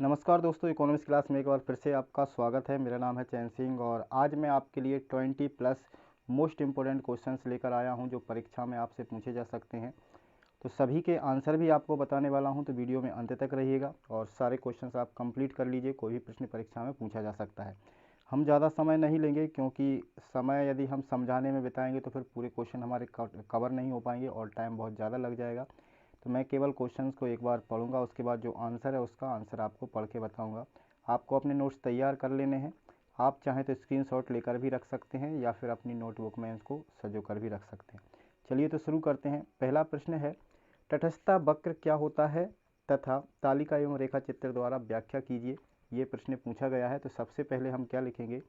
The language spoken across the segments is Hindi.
नमस्कार दोस्तों, इकोनॉमिक्स क्लास में एक बार फिर से आपका स्वागत है। मेरा नाम है चैन सिंह और आज मैं आपके लिए 20+ मोस्ट इम्पोर्टेंट क्वेश्चंस लेकर आया हूं जो परीक्षा में आपसे पूछे जा सकते हैं। तो सभी के आंसर भी आपको बताने वाला हूं, तो वीडियो में अंत तक रहिएगा और सारे क्वेश्चंस आप कंप्लीट कर लीजिए। कोई भी प्रश्न परीक्षा में पूछा जा सकता है। हम ज़्यादा समय नहीं लेंगे क्योंकि समय यदि हम समझाने में बिताएंगे तो फिर पूरे क्वेश्चन हमारे कवर नहीं हो पाएंगे और टाइम बहुत ज़्यादा लग जाएगा। तो मैं केवल क्वेश्चंस को एक बार पढ़ूंगा, उसके बाद जो आंसर है उसका आंसर आपको पढ़ के बताऊंगा। आपको अपने नोट्स तैयार कर लेने हैं। आप चाहें तो स्क्रीनशॉट लेकर भी रख सकते हैं या फिर अपनी नोटबुक में इसको सजो कर भी रख सकते हैं। चलिए तो शुरू करते हैं। पहला प्रश्न है, तटस्थता वक्र क्या होता है तथा तालिका एवं रेखा चित्र द्वारा व्याख्या कीजिए। ये प्रश्न पूछा गया है। तो सबसे पहले हम क्या लिखेंगे,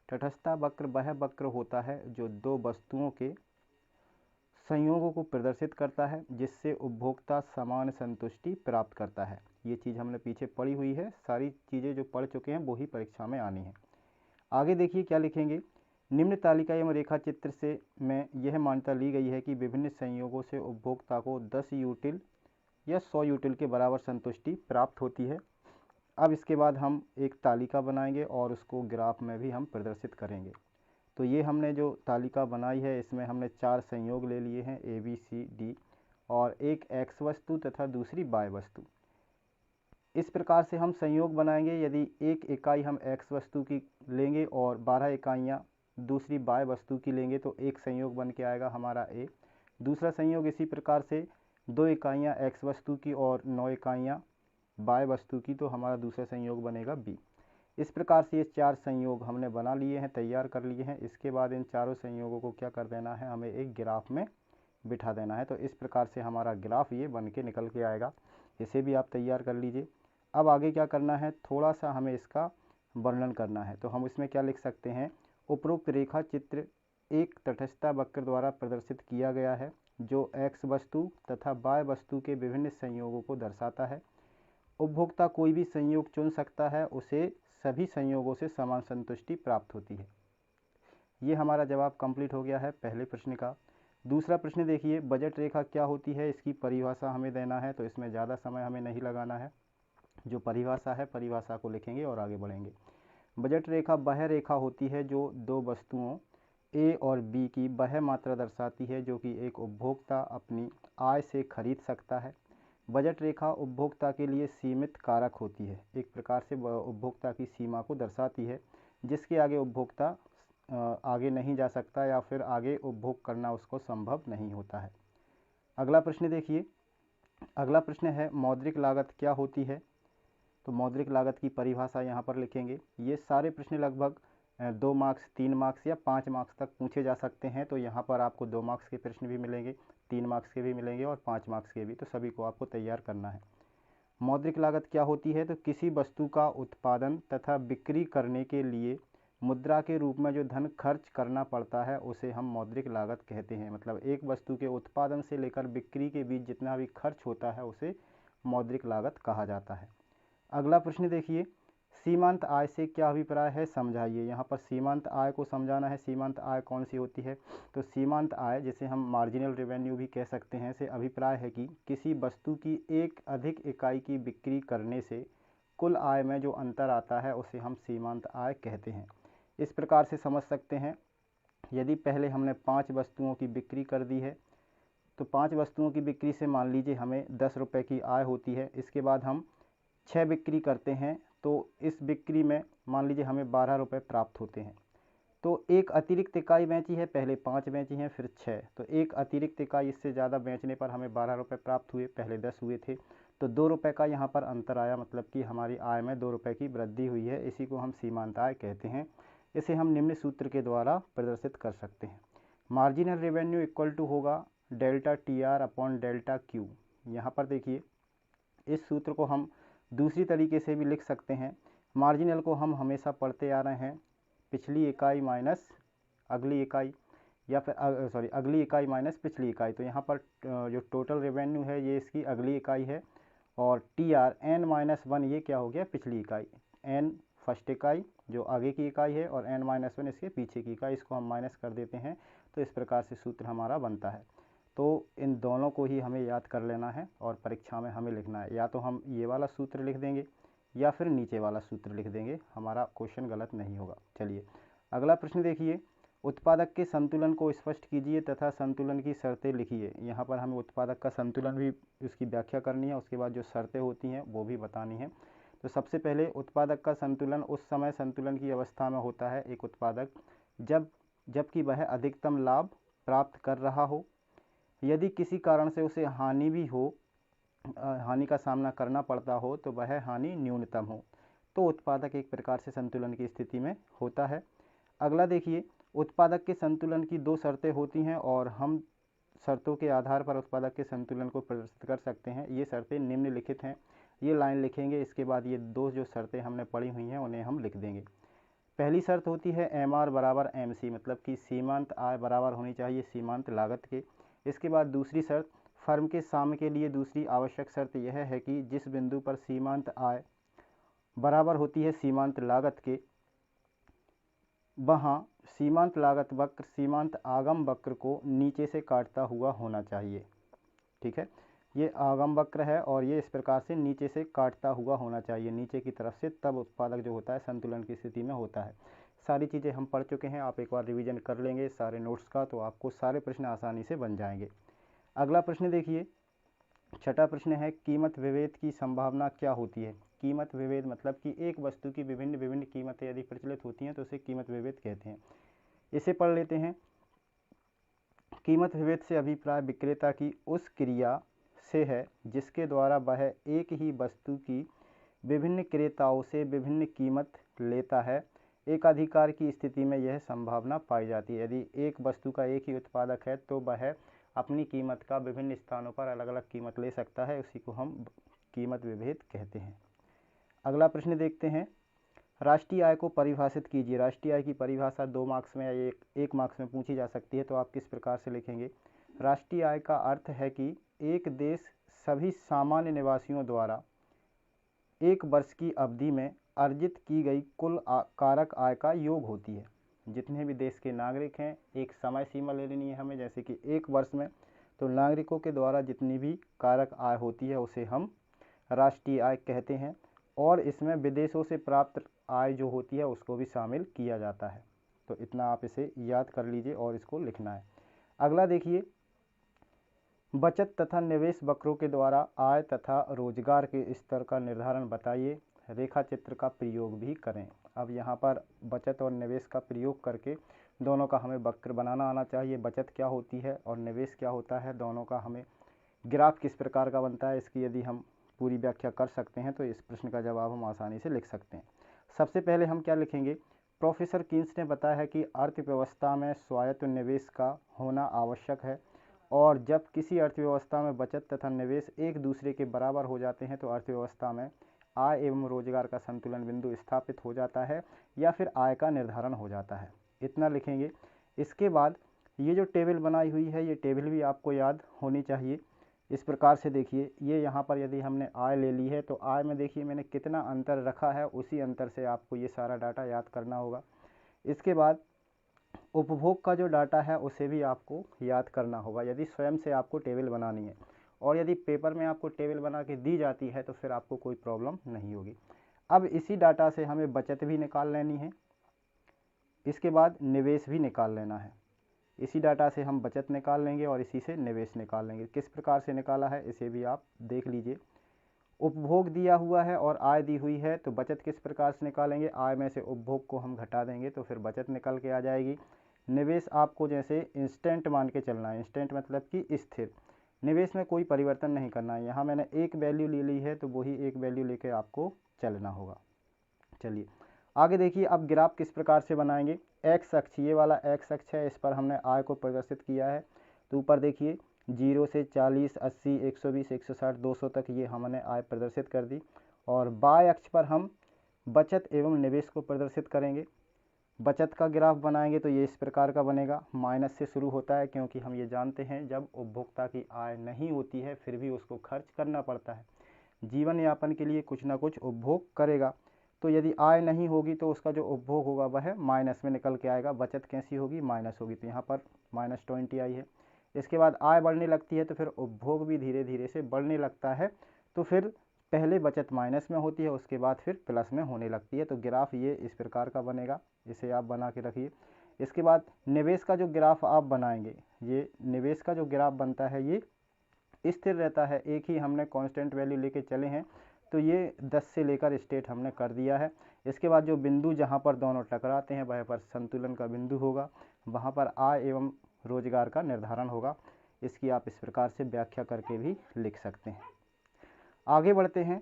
तटस्थता वक्र वह वक्र होता है जो दो वस्तुओं के संयोगों को प्रदर्शित करता है जिससे उपभोक्ता समान संतुष्टि प्राप्त करता है। ये चीज़ हमने पीछे पढ़ी हुई है, सारी चीज़ें जो पढ़ चुके हैं वो ही परीक्षा में आनी है। आगे देखिए क्या लिखेंगे, निम्न तालिका एवं रेखा चित्र से में यह मान्यता ली गई है कि विभिन्न संयोगों से उपभोक्ता को 10 यूटिल या 100 यूटिल के बराबर संतुष्टि प्राप्त होती है। अब इसके बाद हम एक तालिका बनाएंगे और उसको ग्राफ में भी हम प्रदर्शित करेंगे। तो ये हमने जो तालिका बनाई है इसमें हमने 4 संयोग ले लिए हैं, ए बी सी डी, और एक एक्स वस्तु तथा दूसरी वाई वस्तु। इस प्रकार से हम संयोग बनाएंगे। यदि एक इकाई हम एक्स वस्तु की लेंगे और 12 इकाइयाँ दूसरी वाई वस्तु की लेंगे तो एक संयोग बन के आएगा हमारा ए। दूसरा संयोग इसी प्रकार से 2 इकाइयाँ एक्स वस्तु की और 9 इकाइयाँ वाई वस्तु की, तो हमारा दूसरा संयोग बनेगा बी। इस प्रकार से ये 4 संयोग हमने बना लिए हैं, तैयार कर लिए हैं। इसके बाद इन चारों संयोगों को क्या कर देना है, हमें एक ग्राफ में बिठा देना है। तो इस प्रकार से हमारा ग्राफ ये बन के निकल के आएगा। इसे भी आप तैयार कर लीजिए। अब आगे क्या करना है, थोड़ा सा हमें इसका वर्णन करना है। तो हम इसमें क्या लिख सकते हैं, उपरोक्त रेखा चित्र एक तटस्थता वक्र द्वारा प्रदर्शित किया गया है जो एक्स वस्तु तथा वाई वस्तु के विभिन्न संयोगों को दर्शाता है। उपभोक्ता कोई भी संयोग चुन सकता है, उसे सभी संयोगों से समान संतुष्टि प्राप्त होती है। ये हमारा जवाब कंप्लीट हो गया है पहले प्रश्न का। दूसरा प्रश्न देखिए, बजट रेखा क्या होती है, इसकी परिभाषा हमें देना है। तो इसमें ज़्यादा समय हमें नहीं लगाना है, जो परिभाषा है परिभाषा को लिखेंगे और आगे बढ़ेंगे। बजट रेखा वह रेखा होती है जो दो वस्तुओं ए और बी की वह मात्रा दर्शाती है जो कि एक उपभोक्ता अपनी आय से खरीद सकता है। बजट रेखा उपभोक्ता के लिए सीमित कारक होती है, एक प्रकार से उपभोक्ता की सीमा को दर्शाती है जिसके आगे उपभोक्ता आगे नहीं जा सकता या फिर आगे उपभोग करना उसको संभव नहीं होता है। अगला प्रश्न देखिए, अगला प्रश्न है, मौद्रिक लागत क्या होती है। तो मौद्रिक लागत की परिभाषा यहाँ पर लिखेंगे। ये सारे प्रश्न लगभग 2 मार्क्स, 3 मार्क्स या 5 मार्क्स तक पूछे जा सकते हैं। तो यहाँ पर आपको 2 मार्क्स के प्रश्न भी मिलेंगे, 3 मार्क्स के भी मिलेंगे और 5 मार्क्स के भी, तो सभी को आपको तैयार करना है। मौद्रिक लागत क्या होती है, तो किसी वस्तु का उत्पादन तथा बिक्री करने के लिए मुद्रा के रूप में जो धन खर्च करना पड़ता है उसे हम मौद्रिक लागत कहते हैं। मतलब एक वस्तु के उत्पादन से लेकर बिक्री के बीच जितना भी खर्च होता है उसे मौद्रिक लागत कहा जाता है। अगला प्रश्न देखिए, सीमांत आय से क्या अभिप्राय है, समझाइए। यहाँ पर सीमांत आय को समझाना है। सीमांत आय कौन सी होती है, तो सीमांत आय जिसे हम मार्जिनल रेवेन्यू भी कह सकते हैं, से अभिप्राय है कि किसी वस्तु की एक अधिक इकाई की बिक्री करने से कुल आय में जो अंतर आता है उसे हम सीमांत आय कहते हैं। इस प्रकार से समझ सकते हैं, यदि पहले हमने 5 वस्तुओं की बिक्री कर दी है तो 5 वस्तुओं की बिक्री से मान लीजिए हमें 10 रुपये की आय होती है। इसके बाद हम 6 बिक्री करते हैं तो इस बिक्री में मान लीजिए हमें 12 रुपये प्राप्त होते हैं। तो एक अतिरिक्त इकाई बेची है, पहले 5 बेची हैं फिर 6, तो एक अतिरिक्त इकाई इससे ज़्यादा बेचने पर हमें 12 रुपये प्राप्त हुए, पहले 10 हुए थे। तो 2 रुपये का यहाँ पर अंतर आया, मतलब कि हमारी आय में 2 रुपये की वृद्धि हुई है। इसी को हम सीमांत आय कहते हैं। इसे हम निम्न सूत्र के द्वारा प्रदर्शित कर सकते हैं। मार्जिनल रेवेन्यू इक्वल टू होगा delta T R upon delta Q. यहाँ पर देखिए, इस सूत्र को हम दूसरी तरीके से भी लिख सकते हैं। मार्जिनल को हम हमेशा पढ़ते आ रहे हैं, पिछली इकाई माइनस अगली इकाई, या फिर अगली इकाई माइनस पिछली इकाई। तो यहाँ पर जो टोटल रेवेन्यू है ये इसकी अगली इकाई है, और टी आर n-1 ये क्या हो गया, पिछली इकाई। n फर्स्ट इकाई जो आगे की इकाई है और n-1 इसके पीछे की इकाई, इसको हम माइनस कर देते हैं। तो इस प्रकार से सूत्र हमारा बनता है। तो इन दोनों को ही हमें याद कर लेना है और परीक्षा में हमें लिखना है। या तो हम ये वाला सूत्र लिख देंगे या फिर नीचे वाला सूत्र लिख देंगे, हमारा क्वेश्चन गलत नहीं होगा। चलिए अगला प्रश्न देखिए, उत्पादक के संतुलन को स्पष्ट कीजिए तथा संतुलन की शर्तें लिखिए। यहाँ पर हमें उत्पादक का संतुलन भी उसकी व्याख्या करनी है, उसके बाद जो शर्तें होती हैं वो भी बतानी है। तो सबसे पहले उत्पादक का संतुलन उस समय संतुलन की अवस्था में होता है एक उत्पादक जबकि वह अधिकतम लाभ प्राप्त कर रहा हो। यदि किसी कारण से उसे हानि भी हो, हानि का सामना करना पड़ता हो तो वह हानि न्यूनतम हो, तो उत्पादक एक प्रकार से संतुलन की स्थिति में होता है। अगला देखिए, उत्पादक के संतुलन की दो शर्तें होती हैं और हम शर्तों के आधार पर उत्पादक के संतुलन को प्रदर्शित कर सकते हैं। ये शर्तें निम्नलिखित हैं, ये लाइन लिखेंगे, इसके बाद ये दो जो शर्तें हमने पढ़ी हुई हैं उन्हें हम लिख देंगे। पहली शर्त होती है MR बराबर MC, मतलब कि सीमांत आय बराबर होनी चाहिए सीमांत लागत के। इसके बाद दूसरी शर्त फर्म के साम्य के लिए दूसरी आवश्यक शर्त यह है कि जिस बिंदु पर सीमांत आय बराबर होती है सीमांत लागत के, वहाँ सीमांत लागत वक्र सीमांत आगम वक्र को नीचे से काटता हुआ होना चाहिए। ठीक है, ये आगम वक्र है और ये इस प्रकार से नीचे से काटता हुआ होना चाहिए नीचे की तरफ से, तब उत्पादक जो होता है संतुलन की स्थिति में होता है। सारी चीज़ें हम पढ़ चुके हैं, आप एक बार रिवीजन कर लेंगे सारे नोट्स का तो आपको सारे प्रश्न आसानी से बन जाएंगे। अगला प्रश्न देखिए, छठा प्रश्न है, कीमत विभेद की संभावना क्या होती है। कीमत विभेद मतलब कि एक वस्तु की विभिन्न विभिन्न कीमतें यदि प्रचलित होती हैं तो उसे कीमत विभेद कहते हैं। इसे पढ़ लेते हैं। कीमत विभेद से अभिप्राय विक्रेता की उस क्रिया से है जिसके द्वारा वह एक ही वस्तु की विभिन्न क्रेताओं से विभिन्न कीमत लेता है। एकाधिकार की स्थिति में यह संभावना पाई जाती है। यदि एक वस्तु का एक ही उत्पादक है तो वह अपनी कीमत का विभिन्न स्थानों पर अलग अलग कीमत ले सकता है, उसी को हम कीमत विभेद कहते हैं। अगला प्रश्न देखते हैं, राष्ट्रीय आय को परिभाषित कीजिए। राष्ट्रीय आय की परिभाषा 2 मार्क्स में या एक मार्क्स में पूछी जा सकती है, तो आप किस प्रकार से लिखेंगे। राष्ट्रीय आय का अर्थ है कि एक देश सभी सामान्य निवासियों द्वारा एक वर्ष की अवधि में अर्जित की गई कुल कारक आय का योग होती है। जितने भी देश के नागरिक हैं, एक समय सीमा ले लेनी है हमें, जैसे कि एक वर्ष में, तो नागरिकों के द्वारा जितनी भी कारक आय होती है उसे हम राष्ट्रीय आय कहते हैं, और इसमें विदेशों से प्राप्त आय जो होती है उसको भी शामिल किया जाता है। तो इतना आप इसे याद कर लीजिए और इसको लिखना है। अगला देखिए, बचत तथा निवेश वक्रों के द्वारा आय तथा रोजगार के स्तर का निर्धारण बताइए। रेखा चित्र का प्रयोग भी करें। अब यहाँ पर बचत और निवेश का प्रयोग करके दोनों का हमें वक्र बनाना आना चाहिए। बचत क्या होती है और निवेश क्या होता है, दोनों का हमें ग्राफ किस प्रकार का बनता है, इसकी यदि हम पूरी व्याख्या कर सकते हैं तो इस प्रश्न का जवाब हम आसानी से लिख सकते हैं। सबसे पहले हम क्या लिखेंगे, प्रोफेसर कीन्स ने बताया है कि अर्थव्यवस्था में स्वायत्त निवेश का होना आवश्यक है, और जब किसी अर्थव्यवस्था में बचत तथा निवेश एक दूसरे के बराबर हो जाते हैं तो अर्थव्यवस्था में आय एवं रोजगार का संतुलन बिंदु स्थापित हो जाता है या फिर आय का निर्धारण हो जाता है। इतना लिखेंगे। इसके बाद ये जो टेबल बनाई हुई है, ये टेबल भी आपको याद होनी चाहिए। इस प्रकार से देखिए, ये यहाँ पर यदि हमने आय ले ली है तो आय में देखिए मैंने कितना अंतर रखा है, उसी अंतर से आपको ये सारा डाटा याद करना होगा। इसके बाद उपभोग का जो डाटा है उसे भी आपको याद करना होगा, यदि स्वयं से आपको टेबल बनानी है, और यदि पेपर में आपको टेबल बना के दी जाती है तो फिर आपको कोई प्रॉब्लम नहीं होगी। अब इसी डाटा से हमें बचत भी निकाल लेनी है, इसके बाद निवेश भी निकाल लेना है। इसी डाटा से हम बचत निकाल लेंगे और इसी से निवेश निकाल लेंगे। किस प्रकार से निकाला है इसे भी आप देख लीजिए। उपभोग दिया हुआ है और आय दी हुई है, तो बचत किस प्रकार से निकालेंगे, आय में से उपभोग को हम घटा देंगे तो फिर बचत निकल के आ जाएगी। निवेश आपको जैसे इंस्टेंट मान के चलना है, इंस्टेंट मतलब कि स्थिर, निवेश में कोई परिवर्तन नहीं करना है। यहाँ मैंने एक वैल्यू ले ली है तो वही एक वैल्यू लेके आपको चलना होगा। चलिए आगे देखिए, अब ग्राफ किस प्रकार से बनाएंगे। एक्स अक्ष, ये वाला एक्स अक्ष है, इस पर हमने आय को प्रदर्शित किया है। तो ऊपर देखिए 0 से 40, 80, 120, 160, 200 तक ये हमने आय प्रदर्शित कर दी, और बाय अक्ष पर हम बचत एवं निवेश को प्रदर्शित करेंगे। बचत का ग्राफ बनाएंगे तो ये इस प्रकार का बनेगा, माइनस से शुरू होता है क्योंकि हम ये जानते हैं जब उपभोक्ता की आय नहीं होती है फिर भी उसको खर्च करना पड़ता है, जीवन यापन के लिए कुछ ना कुछ उपभोग करेगा। तो यदि आय नहीं होगी तो उसका जो उपभोग होगा वह माइनस में निकल के आएगा। बचत कैसी होगी, माइनस होगी, तो यहाँ पर -20 आई है। इसके बाद आय बढ़ने लगती है तो फिर उपभोग भी धीरे धीरे से बढ़ने लगता है, तो फिर पहले बचत माइनस में होती है, उसके बाद फिर प्लस में होने लगती है। तो ग्राफ ये इस प्रकार का बनेगा, इसे आप बना के रखिए। इसके बाद निवेश का जो ग्राफ आप बनाएंगे, ये निवेश का जो ग्राफ बनता है ये स्थिर रहता है, एक ही हमने कांस्टेंट वैल्यू लेके चले हैं, तो ये 10 से लेकर स्टेट हमने कर दिया है। इसके बाद जो बिंदु जहाँ पर दोनों टकराते हैं वह पर संतुलन का बिंदु होगा, वहाँ पर आय एवं रोजगार का निर्धारण होगा। इसकी आप इस प्रकार से व्याख्या करके भी लिख सकते हैं। आगे बढ़ते हैं।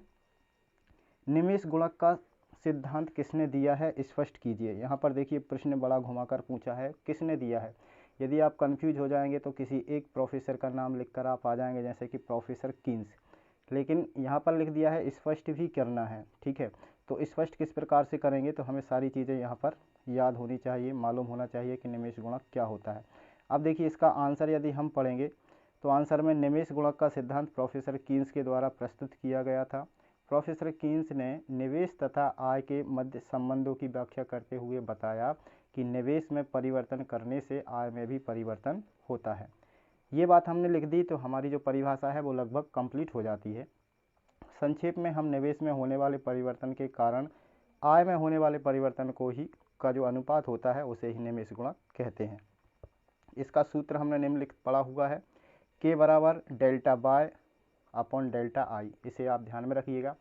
निमेष गुणक का सिद्धांत किसने दिया है, स्पष्ट कीजिए। यहाँ पर देखिए प्रश्न बड़ा घुमाकर पूछा है, किसने दिया है। यदि आप कंफ्यूज हो जाएंगे तो किसी एक प्रोफेसर का नाम लिखकर आप आ जाएंगे, जैसे कि प्रोफेसर कीन्स, लेकिन यहाँ पर लिख दिया है स्पष्ट भी करना है, ठीक है। तो स्पष्ट किस प्रकार से करेंगे, तो हमें सारी चीज़ें यहाँ पर याद होनी चाहिए, मालूम होना चाहिए कि निमेष गुणक क्या होता है। अब देखिए इसका आंसर यदि हम पढ़ेंगे तो आंसर में निमेष गुणक का सिद्धांत प्रोफेसर कीन्स के द्वारा प्रस्तुत किया गया था। प्रोफेसर कीन्स ने निवेश तथा आय के मध्य संबंधों की व्याख्या करते हुए बताया कि निवेश में परिवर्तन करने से आय में भी परिवर्तन होता है। ये बात हमने लिख दी तो हमारी जो परिभाषा है वो लगभग कंप्लीट हो जाती है। संक्षेप में हम निवेश में होने वाले परिवर्तन के कारण आय में होने वाले परिवर्तन को ही का जो अनुपात होता है उसे ही निमेष गुणक कहते हैं। इसका सूत्र हमने निम्नलिखित पढ़ा हुआ है, K बराबर डेल्टा बाय अपॉन डेल्टा आई। इसे आप ध्यान में रखिएगा।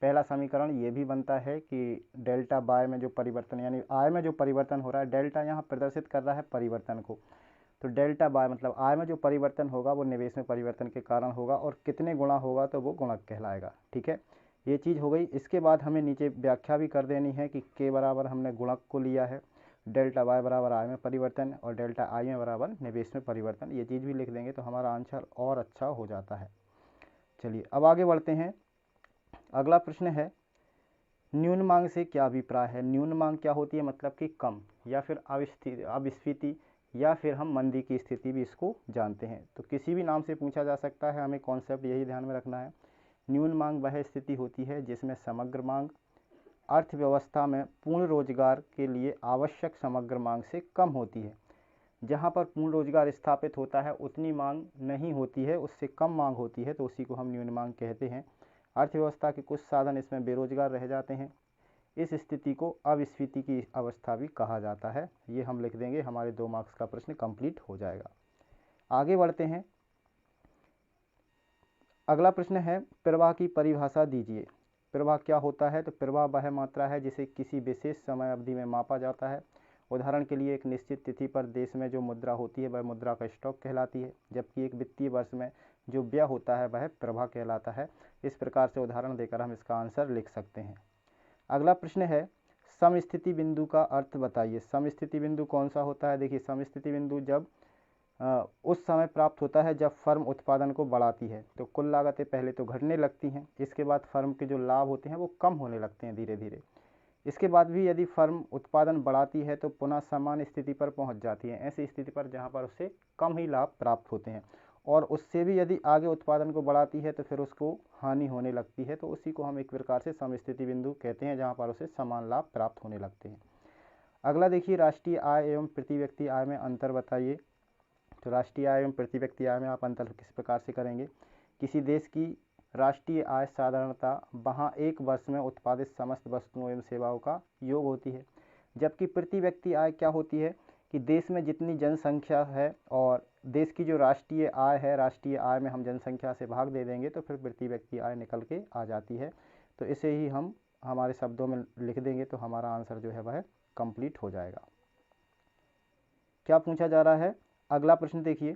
पहला समीकरण ये भी बनता है कि डेल्टा बाय में जो परिवर्तन यानी आय में जो परिवर्तन हो रहा है, डेल्टा यहाँ प्रदर्शित कर रहा है परिवर्तन को, तो डेल्टा बाय मतलब आय में जो परिवर्तन होगा वो निवेश में परिवर्तन के कारण होगा, और कितने गुणा होगा तो वो गुणक कहलाएगा, ठीक है। ये चीज़ हो गई। इसके बाद हमें नीचे व्याख्या भी कर देनी है कि K बराबर हमने गुणक को लिया है, डेल्टा वाई बराबर आय में परिवर्तन और डेल्टा आई में बराबर निवेश में परिवर्तन। ये चीज़ भी लिख देंगे तो हमारा आंसर और अच्छा हो जाता है। चलिए अब आगे बढ़ते हैं। अगला प्रश्न है, न्यून मांग से क्या अभिप्राय है। न्यून मांग क्या होती है, मतलब कि कम या फिर अविस्फीति या फिर हम मंदी की स्थिति भी इसको जानते हैं। तो किसी भी नाम से पूछा जा सकता है, हमें कॉन्सेप्ट यही ध्यान में रखना है। न्यून मांग वह स्थिति होती है जिसमें समग्र मांग अर्थव्यवस्था में पूर्ण रोजगार के लिए आवश्यक समग्र मांग से कम होती है। जहाँ पर पूर्ण रोजगार स्थापित होता है उतनी मांग नहीं होती है, उससे कम मांग होती है, तो उसी को हम न्यून मांग कहते हैं। अर्थव्यवस्था के कुछ साधन इसमें बेरोजगार रह जाते हैं, इस स्थिति को अविस्फीति की अवस्था भी कहा जाता है। ये हम लिख देंगे, हमारे 2 मार्क्स का प्रश्न कंप्लीट हो जाएगा। आगे बढ़ते हैं। अगला प्रश्न है, प्रवाह की परिभाषा दीजिए। प्रवाह क्या होता है, तो प्रवाह वह मात्रा है जिसे किसी विशेष समय अवधि में मापा जाता है। उदाहरण के लिए एक निश्चित तिथि पर देश में जो मुद्रा होती है वह मुद्रा का स्टॉक कहलाती है, जबकि एक वित्तीय वर्ष में जो व्यय होता है वह प्रवाह कहलाता है। इस प्रकार से उदाहरण देकर हम इसका आंसर लिख सकते हैं। अगला प्रश्न है, समस्थिति बिंदु का अर्थ बताइए। समस्थिति बिंदु कौन सा होता है, देखिए समस्थिति बिंदु जब उस समय प्राप्त होता है जब फर्म उत्पादन को बढ़ाती है, तो कुल लागतें पहले तो घटने लगती हैं, इसके बाद फर्म के जो लाभ होते हैं वो कम होने लगते हैं धीरे धीरे। इसके बाद भी यदि फर्म उत्पादन बढ़ाती है तो पुनः समान स्थिति पर पहुंच जाती है, ऐसी स्थिति पर जहां पर उससे कम ही लाभ प्राप्त होते हैं, और उससे भी यदि आगे उत्पादन को बढ़ाती है तो फिर उसको हानि होने लगती है, तो उसी को हम एक प्रकार से समस्थिति बिंदु कहते हैं, जहाँ पर उसे समान लाभ प्राप्त होने लगते हैं। अगला देखिए, राष्ट्रीय आय एवं प्रति व्यक्ति आय में अंतर बताइए। तो राष्ट्रीय आय एवं प्रति व्यक्ति आय में आप अंतर किस प्रकार से करेंगे। किसी देश की राष्ट्रीय आय साधारणतः वहाँ एक वर्ष में उत्पादित समस्त वस्तुओं एवं सेवाओं का योग होती है, जबकि प्रति व्यक्ति आय क्या होती है कि देश में जितनी जनसंख्या है और देश की जो राष्ट्रीय आय है, राष्ट्रीय आय में हम जनसंख्या से भाग दे देंगे तो फिर प्रति व्यक्ति आय निकल के आ जाती है। तो इसे ही हम हमारे शब्दों में लिख देंगे तो हमारा आंसर जो है वह कंप्लीट हो जाएगा। क्या पूछा जा रहा है, अगला प्रश्न देखिए,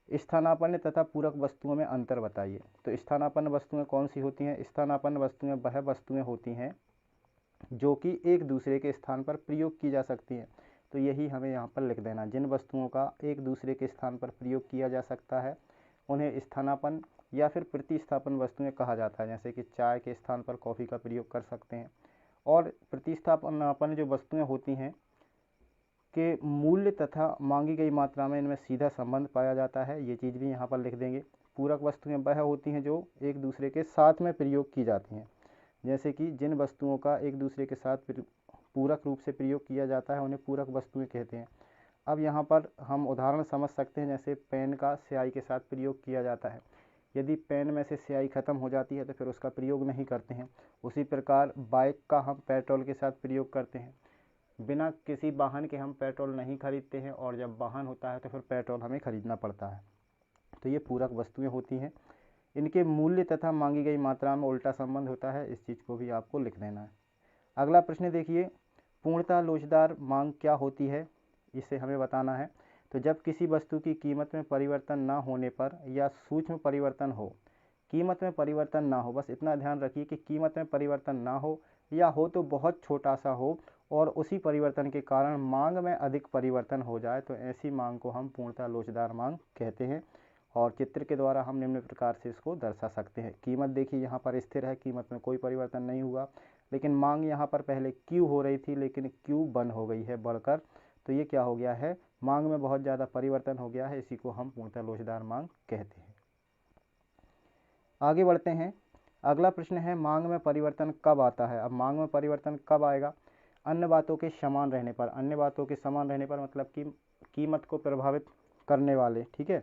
स्थानापन्न तथा पूरक वस्तुओं में अंतर बताइए। तो स्थानापन्न वस्तुएं कौन सी होती हैं। स्थानापन्न वस्तुएं वह वस्तुएं होती हैं जो कि एक दूसरे के स्थान पर प्रयोग की जा सकती हैं, तो यही हमें यहाँ पर लिख देना। जिन वस्तुओं का एक दूसरे के स्थान पर प्रयोग किया जा सकता है उन्हें स्थानापन्न या फिर प्रतिस्थापन वस्तुएं कहा जाता है। जैसे कि चाय के स्थान पर कॉफ़ी का प्रयोग कर सकते हैं। और प्रतिस्थापन जो वस्तुएं होती हैं के मूल्य तथा मांगी गई मात्रा में इनमें सीधा संबंध पाया जाता है, ये चीज़ भी यहाँ पर लिख देंगे। पूरक वस्तुएं वह होती हैं जो एक दूसरे के साथ में प्रयोग की जाती हैं। जैसे कि जिन वस्तुओं का एक दूसरे के साथ पूरक रूप से प्रयोग किया जाता है उन्हें पूरक वस्तुएं कहते हैं। अब यहाँ पर हम उदाहरण समझ सकते हैं, जैसे पेन का स्याही के साथ प्रयोग किया जाता है। यदि पेन में से स्याही ख़त्म हो जाती है तो फिर उसका प्रयोग नहीं करते हैं। उसी प्रकार बाइक का हम पेट्रोल के साथ प्रयोग करते हैं। बिना किसी वाहन के हम पेट्रोल नहीं खरीदते हैं, और जब वाहन होता है तो फिर पेट्रोल हमें खरीदना पड़ता है। तो ये पूरक वस्तुएं होती हैं। इनके मूल्य तथा मांगी गई मात्रा में उल्टा संबंध होता है, इस चीज़ को भी आपको लिख देना है। अगला प्रश्न देखिए, पूर्णतः लोचदार मांग क्या होती है, इसे हमें बताना है। तो जब किसी वस्तु की कीमत में परिवर्तन ना होने पर या सूक्ष्म परिवर्तन हो, कीमत में परिवर्तन ना हो, बस इतना ध्यान रखिए कि कीमत में परिवर्तन ना हो, या हो तो बहुत छोटा सा हो, और उसी परिवर्तन के कारण मांग में अधिक परिवर्तन हो जाए, तो ऐसी मांग को हम पूर्णतः लोचदार मांग कहते हैं। और चित्र के द्वारा हम निम्न प्रकार से इसको दर्शा सकते हैं। कीमत देखिए यहाँ पर स्थिर है, कीमत में कोई परिवर्तन नहीं हुआ, लेकिन मांग यहाँ पर पहले क्यू हो रही थी, लेकिन क्यू बन हो गई है बढ़कर, तो ये क्या हो गया है, मांग में बहुत ज़्यादा परिवर्तन हो गया है। इसी को हम पूर्णतः लोचदार मांग कहते हैं। आगे बढ़ते हैं। अगला प्रश्न है, मांग में परिवर्तन कब आता है। अब मांग में परिवर्तन कब आएगा, अन्य बातों के समान रहने पर। अन्य बातों के समान रहने पर मतलब कि कीमत को प्रभावित करने वाले, ठीक है।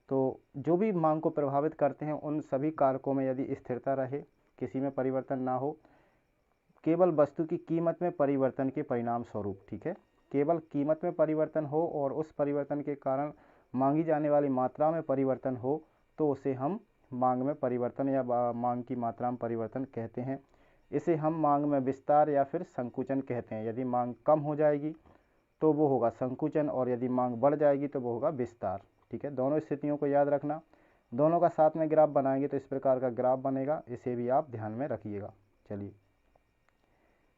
तो जो भी मांग को प्रभावित करते हैं उन सभी कारकों में यदि स्थिरता रहे, किसी में परिवर्तन ना हो, केवल वस्तु की कीमत में परिवर्तन के परिणाम स्वरूप, ठीक है, केवल कीमत में परिवर्तन हो और उस परिवर्तन के कारण मांगी जाने वाली मात्रा में परिवर्तन हो, तो उसे हम मांग में परिवर्तन या मांग की मात्रा में परिवर्तन कहते हैं। इसे हम मांग में विस्तार या फिर संकुचन कहते हैं। यदि मांग कम हो जाएगी तो वो होगा संकुचन, और यदि मांग बढ़ जाएगी तो वो होगा विस्तार, ठीक है। दोनों स्थितियों को याद रखना। दोनों का साथ में ग्राफ बनाएंगे तो इस प्रकार का ग्राफ बनेगा, इसे भी आप ध्यान में रखिएगा। चलिए,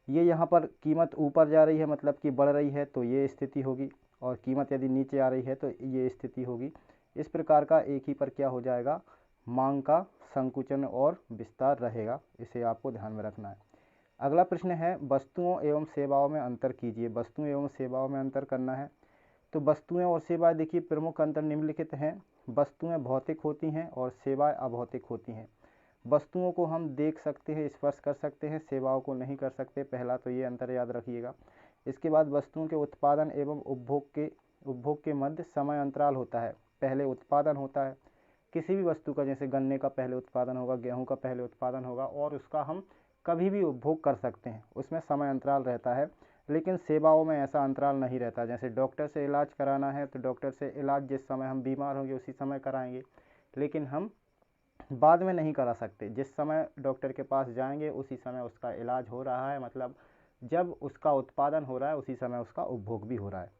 ये यहाँ पर कीमत ऊपर जा रही है मतलब कि बढ़ रही है, तो ये स्थिति होगी, और कीमत यदि नीचे आ रही है तो ये स्थिति होगी। इस प्रकार का एक ही पर क्या हो जाएगा, मांग का संकुचन और विस्तार रहेगा, इसे आपको ध्यान में रखना है। अगला प्रश्न है, वस्तुओं एवं सेवाओं में अंतर कीजिए। वस्तुओं एवं सेवाओं में अंतर करना है। तो वस्तुएं और सेवाएं देखिए, प्रमुख अंतर निम्नलिखित हैं। वस्तुएं भौतिक होती हैं और सेवाएं अभौतिक होती हैं। वस्तुओं को हम देख सकते हैं, स्पर्श कर सकते हैं, सेवाओं को नहीं कर सकते, पहला तो ये अंतर याद रखिएगा। इसके बाद वस्तुओं के उत्पादन एवं उपभोग के मध्य समय अंतराल होता है। पहले उत्पादन होता है किसी भी वस्तु का, जैसे गन्ने का पहले उत्पादन होगा, गेहूं का पहले उत्पादन होगा, और उसका हम कभी भी उपभोग कर सकते हैं, उसमें समय अंतराल रहता है। लेकिन सेवाओं में ऐसा अंतराल नहीं रहता। जैसे डॉक्टर से इलाज कराना है तो डॉक्टर से इलाज जिस समय हम बीमार होंगे उसी समय कराएंगे, लेकिन हम बाद में नहीं करा सकते। जिस समय डॉक्टर के पास जाएंगे उसी समय उसका इलाज हो रहा है, मतलब जब उसका उत्पादन हो रहा है उसी समय उसका उपभोग भी हो रहा है।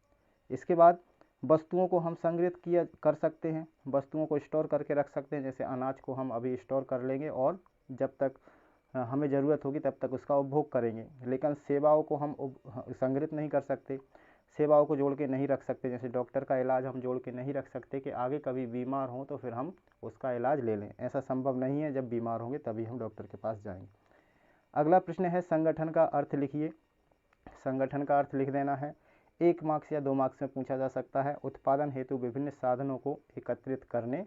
इसके बाद वस्तुओं को हम संग्रहित किया कर सकते हैं, वस्तुओं को स्टोर करके रख सकते हैं। जैसे अनाज को हम अभी स्टोर कर लेंगे और जब तक हमें ज़रूरत होगी तब तक उसका उपभोग करेंगे। लेकिन सेवाओं को हम संग्रहित नहीं कर सकते, सेवाओं को जोड़ के नहीं रख सकते। जैसे डॉक्टर का इलाज हम जोड़ के नहीं रख सकते कि आगे कभी बीमार हों तो फिर हम उसका इलाज ले लें, ऐसा संभव नहीं है। जब बीमार होंगे तभी हम डॉक्टर के पास जाएंगे। अगला प्रश्न है, संगठन का अर्थ लिखिए। संगठन का अर्थ लिख देना है। 1 मार्क्स या 2 मार्क्स में पूछा जा सकता है। उत्पादन हेतु विभिन्न साधनों को एकत्रित करने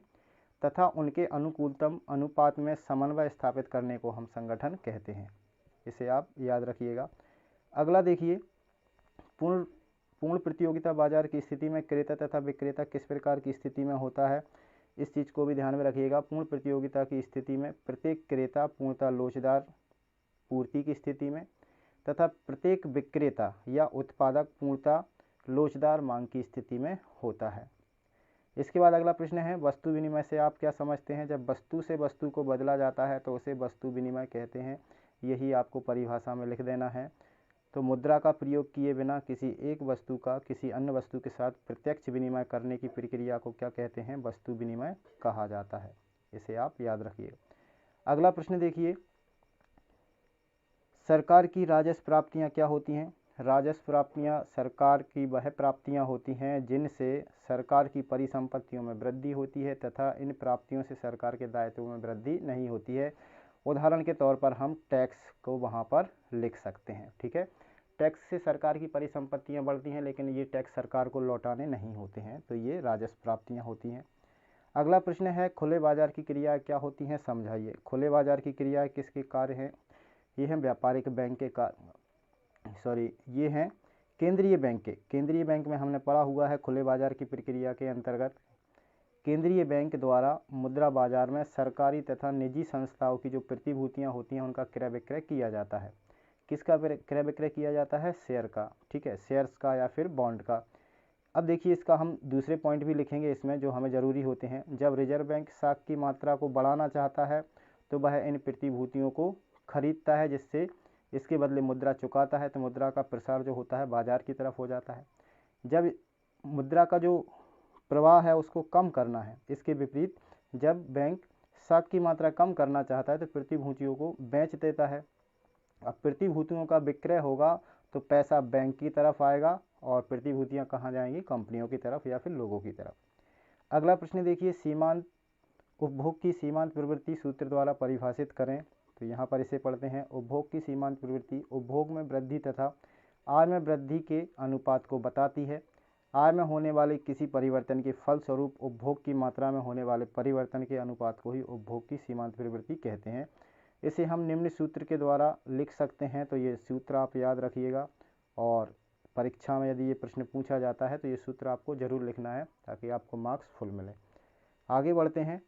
तथा उनके अनुकूलतम अनुपात में समन्वय स्थापित करने को हम संगठन कहते हैं, इसे आप याद रखिएगा। अगला देखिए, पूर्ण प्रतियोगिता बाजार की स्थिति में क्रेता तथा विक्रेता किस प्रकार की स्थिति में होता है, इस चीज़ को भी ध्यान में रखिएगा। पूर्ण प्रतियोगिता की स्थिति में प्रत्येक क्रेता पूर्णतः लोचदार पूर्ति की स्थिति में तथा प्रत्येक विक्रेता या उत्पादक पूर्णतः लोचदार मांग की स्थिति में होता है। इसके बाद अगला प्रश्न है, वस्तु विनिमय से आप क्या समझते हैं। जब वस्तु से वस्तु को बदला जाता है तो उसे वस्तु विनिमय कहते हैं, यही आपको परिभाषा में लिख देना है। तो मुद्रा का प्रयोग किए बिना किसी एक वस्तु का किसी अन्य वस्तु के साथ प्रत्यक्ष विनिमय करने की प्रक्रिया को क्या कहते हैं, वस्तु विनिमय कहा जाता है, इसे आप याद रखिए। अगला प्रश्न देखिए, सरकार की राजस्व प्राप्तियां क्या होती हैं। राजस्व प्राप्तियां सरकार की वह प्राप्तियां होती हैं जिनसे सरकार की परिसंपत्तियों में वृद्धि होती है तथा इन प्राप्तियों से सरकार के दायित्वों में वृद्धि नहीं होती है। उदाहरण के तौर पर हम टैक्स को वहाँ पर लिख सकते हैं, ठीक है। टैक्स से सरकार की परिसंपत्तियां बढ़ती हैं, लेकिन ये टैक्स सरकार को लौटाने नहीं होते हैं, तो ये राजस्व प्राप्तियां होती हैं। अगला प्रश्न है, खुले बाजार की क्रिया क्या होती हैं, समझाइए। खुले बाजार की क्रिया किसके कार्य हैं, ये हैं व्यापारिक बैंक के ये हैं केंद्रीय बैंक के। केंद्रीय बैंक में हमने पढ़ा हुआ है खुले बाजार की प्रक्रिया के अंतर्गत केंद्रीय बैंक द्वारा मुद्रा बाजार में सरकारी तथा निजी संस्थाओं की जो प्रतिभूतियां होती हैं उनका क्रय विक्रय किया जाता है। किसका क्रय विक्रय किया जाता है? शेयर का, ठीक है, शेयर्स का या फिर बॉन्ड का। अब देखिए इसका हम दूसरे पॉइंट भी लिखेंगे इसमें जो हमें ज़रूरी होते हैं। जब रिजर्व बैंक साख की मात्रा को बढ़ाना चाहता है तो वह इन प्रतिभूतियों को खरीदता है, जिससे इसके बदले मुद्रा चुकाता है, तो मुद्रा का प्रसार जो होता है बाजार की तरफ हो जाता है। जब मुद्रा का जो प्रवाह है उसको कम करना है, इसके विपरीत जब बैंक साख की मात्रा कम करना चाहता है तो प्रतिभूतियों को बेच देता है। अब प्रतिभूतियों का विक्रय होगा तो पैसा बैंक की तरफ आएगा और प्रतिभूतियां कहाँ जाएंगी? कंपनियों की तरफ या फिर लोगों की तरफ। अगला प्रश्न देखिए, सीमांत उपभोग की सीमांत प्रवृत्ति सूत्र द्वारा परिभाषित करें। तो यहाँ पर इसे पढ़ते हैं। उपभोग की सीमांत प्रवृत्ति उपभोग में वृद्धि तथा आय में वृद्धि के अनुपात को बताती है। आय में होने वाले किसी परिवर्तन के फलस्वरूप उपभोग की मात्रा में होने वाले परिवर्तन के अनुपात को ही उपभोग की सीमांत प्रवृत्ति कहते हैं। इसे हम निम्न सूत्र के द्वारा लिख सकते हैं। तो ये सूत्र आप याद रखिएगा और परीक्षा में यदि ये प्रश्न पूछा जाता है तो ये सूत्र आपको जरूर लिखना है ताकि आपको मार्क्स फुल मिले। आगे बढ़ते हैं।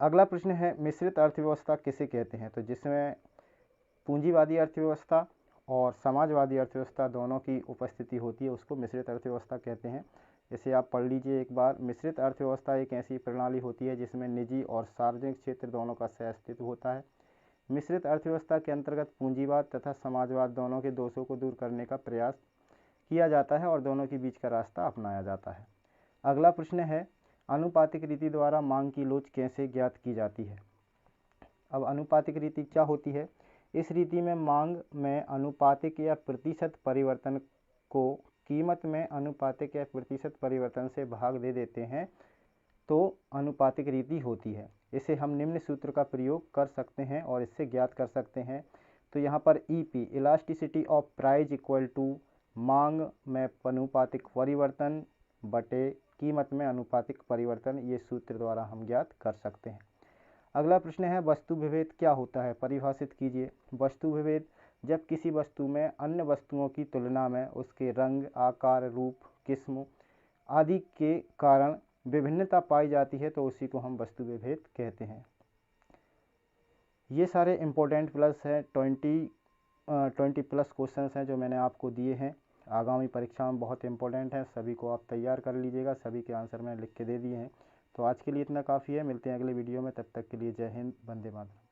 अगला प्रश्न है, मिश्रित अर्थव्यवस्था किसे कहते हैं? तो जिसमें पूंजीवादी अर्थव्यवस्था और समाजवादी अर्थव्यवस्था दोनों की उपस्थिति होती है उसको मिश्रित अर्थव्यवस्था कहते हैं। इसे आप पढ़ लीजिए एक बार। मिश्रित अर्थव्यवस्था एक ऐसी प्रणाली होती है जिसमें निजी और सार्वजनिक क्षेत्र दोनों का सह-अस्तित्व होता है। मिश्रित अर्थव्यवस्था के अंतर्गत पूंजीवाद तथा समाजवाद दोनों के दोषों को दूर करने का प्रयास किया जाता है और दोनों के बीच का रास्ता अपनाया जाता है। अगला प्रश्न है, अनुपातिक रीति द्वारा मांग की लोच कैसे ज्ञात की जाती है? अब अनुपातिक रीति क्या होती है? इस रीति में मांग में अनुपातिक या प्रतिशत परिवर्तन को कीमत में अनुपातिक या प्रतिशत परिवर्तन से भाग दे देते हैं तो अनुपातिक रीति होती है। इसे हम निम्न सूत्र का प्रयोग कर सकते हैं और इससे ज्ञात कर सकते हैं। तो यहाँ पर EP elasticity of price equal to मांग में अनुपातिक परिवर्तन बटे कीमत में अनुपातिक परिवर्तन, ये सूत्र द्वारा हम ज्ञात कर सकते हैं। अगला प्रश्न है, वस्तु विभेद क्या होता है? परिभाषित कीजिए। वस्तु विभेद जब किसी वस्तु में अन्य वस्तुओं की तुलना में उसके रंग, आकार, रूप, किस्म आदि के कारण विभिन्नता पाई जाती है तो उसी को हम वस्तु विभेद कहते हैं। ये सारे इम्पोर्टेंट प्लस हैं, 20 प्लस क्वेश्चंस हैं जो मैंने आपको दिए हैं। आगामी परीक्षा में बहुत इंपॉर्टेंट है, सभी को आप तैयार कर लीजिएगा। सभी के आंसर मैंने लिख के दे दिए हैं। तो आज के लिए इतना काफ़ी है, मिलते हैं अगले वीडियो में। तब तक के लिए जय हिंद, वंदे मातरम।